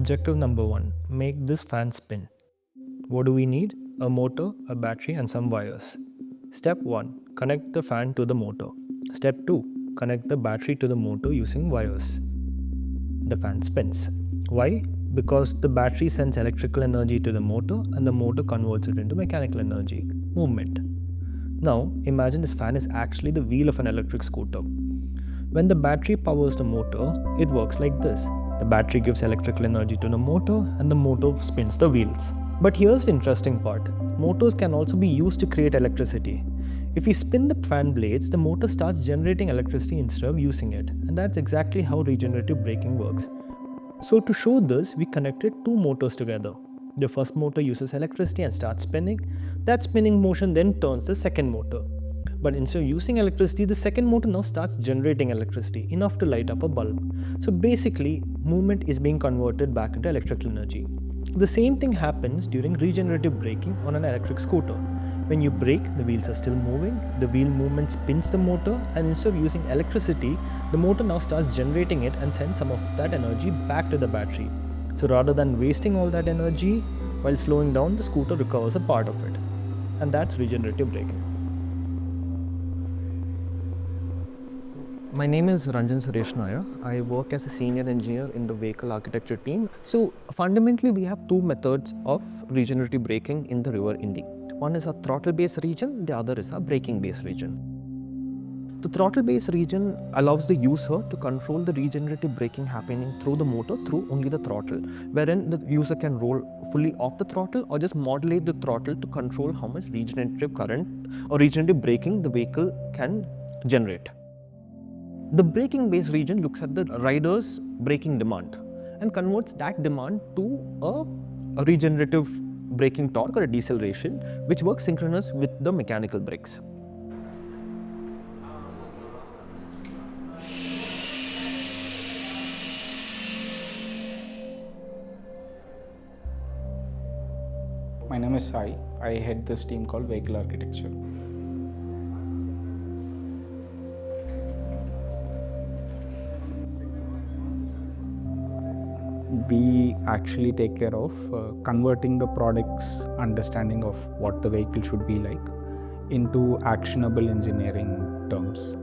Objective number 1, make this fan spin. What do we need? A motor, a battery and some wires. Step 1, connect the fan to the motor. Step 2, connect the battery to the motor using wires. The fan spins. Why? Because the battery sends electrical energy to the motor and the motor converts it into mechanical energy, movement. Now, imagine this fan is actually the wheel of an electric scooter. When the battery powers the motor, it works like this. The battery gives electrical energy to the motor and the motor spins the wheels. But here's the interesting part. Motors can also be used to create electricity. If we spin the fan blades, the motor starts generating electricity instead of using it. And that's exactly how regenerative braking works. So to show this, we connected two motors together. The first motor uses electricity and starts spinning. That spinning motion then turns the second motor. But instead of using electricity, the second motor now starts generating electricity, enough to light up a bulb. So basically, movement is being converted back into electrical energy. The same thing happens during regenerative braking on an electric scooter. When you brake, the wheels are still moving, the wheel movement spins the motor, and instead of using electricity, the motor now starts generating it and sends some of that energy back to the battery. So rather than wasting all that energy, while slowing down, the scooter recovers a part of it. And that's regenerative braking. My name is Ranjan Suresh Nair. I work as a senior engineer in the vehicle architecture team. So fundamentally, we have two methods of regenerative braking in the river Indi. One is a throttle-based regen, the other is a braking-based regen. The throttle-based regen allows the user to control the regenerative braking happening through the motor through only the throttle, wherein the user can roll fully off the throttle or just modulate the throttle to control how much regenerative current or regenerative braking the vehicle can generate. The braking-based regen looks at the rider's braking demand and converts that demand to a regenerative braking torque or a deceleration, which works synchronous with the mechanical brakes. My name is Sai. I head this team called Vehicle Architecture. We actually take care of converting the product's understanding of what the vehicle should be like into actionable engineering terms.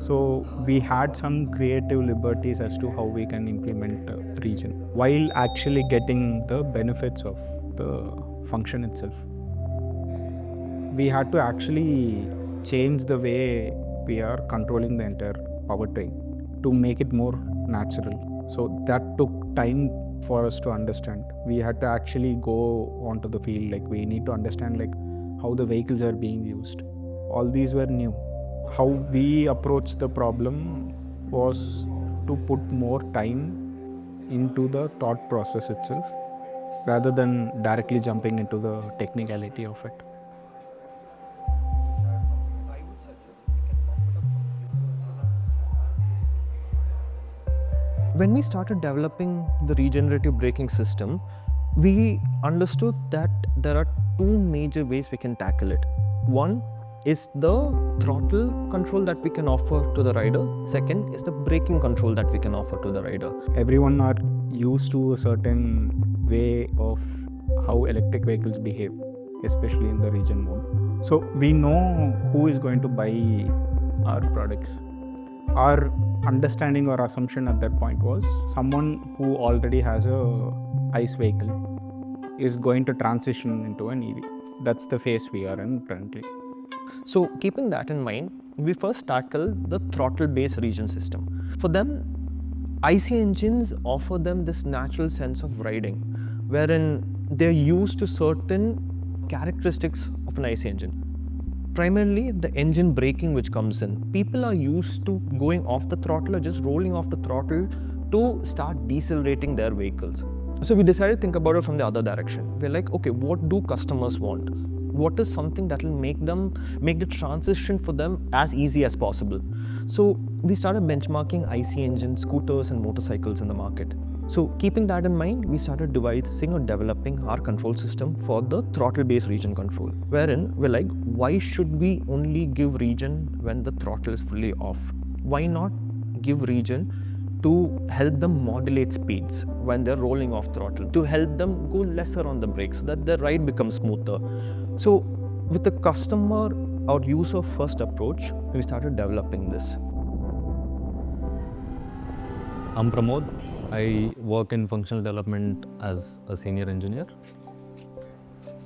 So we had some creative liberties as to how we can implement regen while actually getting the benefits of the function itself. We had to actually change the way we are controlling the entire powertrain to make it more natural. So that took time for us to understand. We had to actually go onto the field, like we need to understand like how the vehicles are being used. All these were new. How we approached the problem was to put more time into the thought process itself rather than directly jumping into the technicality of it. When we started developing the regenerative braking system, we understood that there are two major ways we can tackle it. One is the throttle control that we can offer to the rider. Second is the braking control that we can offer to the rider. Everyone are used to a certain way of how electric vehicles behave, especially in the regen mode. So we know who is going to buy our products. Our understanding or assumption at that point was someone who already has a ICE vehicle is going to transition into an EV. That's the phase we are in currently. So keeping that in mind, we first tackle the throttle-based regen system. For them, IC engines offer them this natural sense of riding, wherein they're used to certain characteristics of an IC engine. Primarily, the engine braking which comes in. People are used to going off the throttle or just rolling off the throttle to start decelerating their vehicles. So we decided to think about it from the other direction. We're like, okay, what do customers want? What is something that will make the transition for them as easy as possible? So we started benchmarking IC engine scooters and motorcycles in the market. So keeping that in mind, we started devising or developing our control system for the throttle-based regen control, wherein we're like, why should we only give regen when the throttle is fully off? Why not give regen to help them modulate speeds when they're rolling off throttle, to help them go lesser on the brakes so that the ride becomes smoother. So with the customer or user first approach, we started developing this. I'm Pramod. I work in functional development as a senior engineer.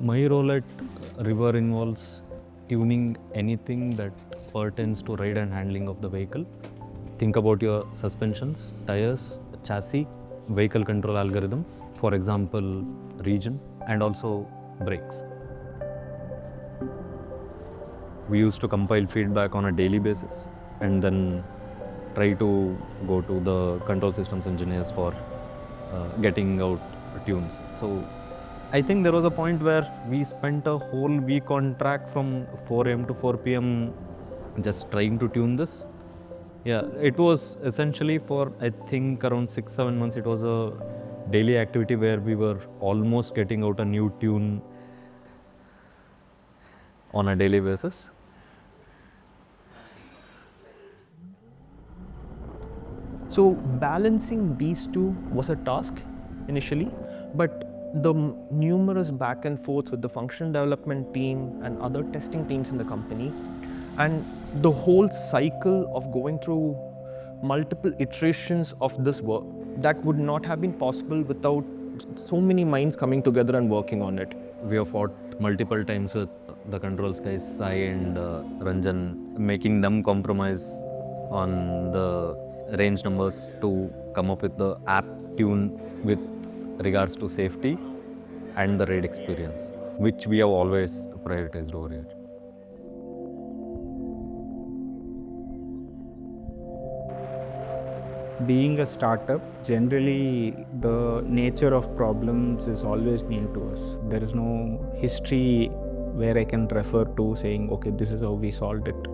My role at River involves tuning anything that pertains to ride and handling of the vehicle. Think about your suspensions, tires, chassis, vehicle control algorithms, for example, regen, and also brakes. We used to compile feedback on a daily basis and then try to go to the control systems engineers for getting out tunes. So I think there was a point where we spent a whole week on track from 4 a.m. to 4 p.m. just trying to tune this. Yeah, it was essentially for I think around 6-7 months. It was a daily activity where we were almost getting out a new tune on a daily basis. So balancing these two was a task initially, but the numerous back and forth with the functional development team and other testing teams in the company, and the whole cycle of going through multiple iterations of this work, that would not have been possible without so many minds coming together and working on it. We have fought multiple times with the controls guys, Sai and Ranjan, making them compromise on the range numbers to come up with the app tune with regards to safety and the ride experience, which we have always prioritized over here. Being a startup, generally the nature of problems is always new to us. There is no history where I can refer to saying, okay, this is how we solved it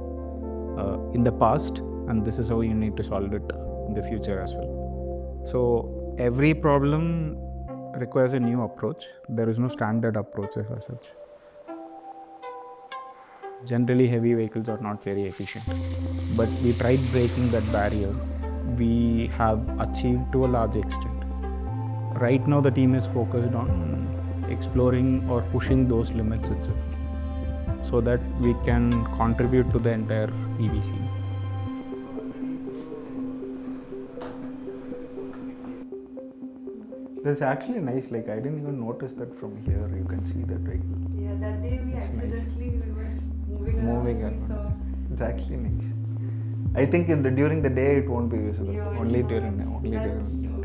in the past, and this is how you need to solve it in the future as well. So every problem requires a new approach. There is no standard approach as such. Generally, heavy vehicles are not very efficient, but we tried breaking that barrier. We have achieved to a large extent. Right now, the team is focused on exploring or pushing those limits itself so that we can contribute to the entire EV scene. That's actually nice. Like, I didn't even notice that from here. You can see that vehicle. Yeah, that day we It's accidentally nice. we were moving around. We saw. It's actually nice. I think during the day it won't be visible. Yeah, only it's during not. only That during.